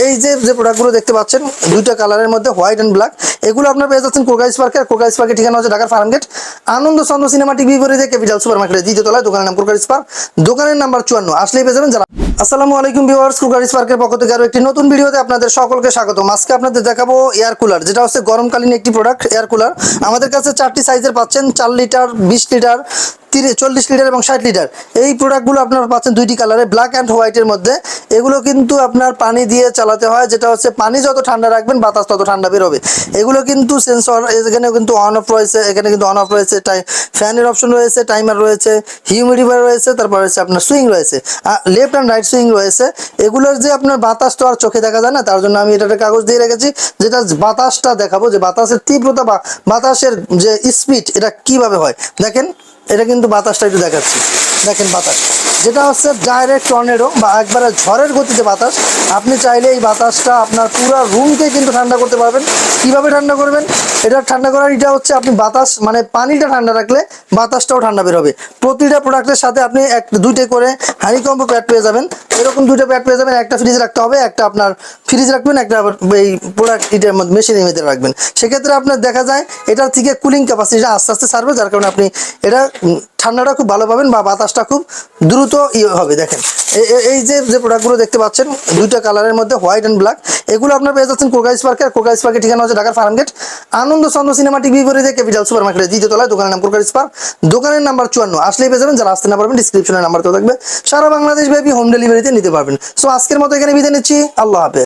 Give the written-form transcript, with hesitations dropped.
এই যে প্রোডাক্টগুলো দেখতে পাচ্ছেন দুইটা কালারের মধ্যে হোয়াইট এন্ড ব্ল্যাক, এগুলো আপনারা পেয়ে যাচ্ছেন কোকাইস পার্কে। আর কোকাইস পার্কের ঠিকানা হচ্ছে ঢাকার ফার্মগেট আনন্দ চন্দ্র সিনেমাটিক বিপরীতে ক্যাপিটাল সুপার মার্কেটের দ্বিতীয় তলায়, দোকানের নাম কোকাইস পার্ক, দোকানের নাম্বার 54, আসলেই পেয়ে যাবেন। যারা আসসালামু আলাইকুম ভিউয়ার্স, কোকাইস পার্কের পক্ষ থেকে আরো একটি নতুন ভিডিওতে আপনাদের সকলকে স্বাগতম। আজকে আপনাদের দেখাবো এয়ার কুলার, যেটা হচ্ছে গরমকালীন একটি প্রোডাক্ট। এয়ার কুলার আমাদের কাছে 4টি সাইজের পাচ্ছেন, 4 লিটার, 20 লিটার, 40 লিটার এবং 60 লিটার। এই প্রোডাক্টগুলো আপনারা পাচ্ছেন দুইটি কালারে, ব্ল্যাক অ্যান্ড হোয়াইটের মধ্যে। এগুলো কিন্তু আপনার পানি দিয়ে চালাতে হয়, যেটা হচ্ছে পানি যত ঠান্ডা রাখবেন বাতাস তত ঠান্ডা বেরোবে। এগুলো কিন্তু সেন্সর, এখানে কিন্তু অন অফ রয়েছে, এখানে কিন্তু অন অফ রয়েছে, ফ্যানের অপশন রয়েছে, টাইমার রয়েছে, হিউমিডিফায়ার রয়েছে, তারপর হচ্ছে আপনার সুইং রয়েছে, লেফট অ্যান্ড রাইট সুইং রয়েছে। এগুলোর যে আপনার বাতাস তো আর চোখে দেখা যায় না, তার জন্য আমি এটা কাগজ দিয়ে রেখেছি, যেটা বাতাসটা দেখাবো, যে বাতাসের তীব্রতা বা বাতাসের যে স্পিড এটা কিভাবে হয়। দেখেন, এটা কিন্তু বাতাসটা একটু দেখাচ্ছি। দেখেন বাতাস, যেটা হচ্ছে ডাইরেক্ট টর্নেডো বা একবারে ঝড়ের গতিতে বাতাস। আপনি চাইলে এই বাতাসটা আপনার পুরো রুমকে কিন্তু ঠান্ডা করতে পারবেন। কিভাবে ঠান্ডা করবেন? এটা ঠান্ডা করার এটা হচ্ছে, আপনি বাতাস মানে পানিটা ঠান্ডা রাখলে বাতাসটাও ঠান্ডা বের হবে। প্রতিটা প্রোডাক্টের সাথে আপনি দুইটা করে হানিকম্বো প্যাড পেয়ে যাবেন। এরকম দুইটা প্যাড পেয়ে যাবেন, একটা ফ্রিজ রাখতে হবে, একটা আপনার ফ্রিজ রাখবেন, একটা আবার এই প্রোডাক্ট এটার মধ্যে মেশিনের মধ্যে রাখবেন। সেক্ষেত্রে আপনার দেখা যায় এটার থেকে কুলিং ক্যাপাসিটিটা আস্তে আস্তে ছাড়বে, যার কারণে আপনি এটা ঠান্ডাটা খুব ভালো পাবেন বা বাতাসটা খুব দ্রুত হবে। দেখেন এই যে প্রোডাক্টগুলো দেখতে পাচ্ছেন দুইটা কালারের মধ্যে হোয়াইট এন্ড ব্ল্যাক, এগুলো আপনারা পেয়ে যাচ্ছেন কোকাইস পার্কে। আর কোকাইস পার্কের ঠিকানা হচ্ছে ঢাকার ফার্মগেট আনন্দ চন্দ্র সিনেমাটিক বিপরীতে ক্যাপিটাল সুপার মার্কেটের দ্বিতীয় তলায়, দোকানের নাম কোকাইস পার্ক, দোকানের নাম্বার 54, আসলেই পেয়ে যাবেন। যারা আসতে না পারবেন ডিসক্রিপশনের নাম্বার তো থাকবে, সারা বাংলাদেশ ব্যাপী হোম ডেলিভারিতে নিতে পারবেন। সো আজকের মতো এখানে বিদায় নিচ্ছি, আল্লাহ হাফেজ।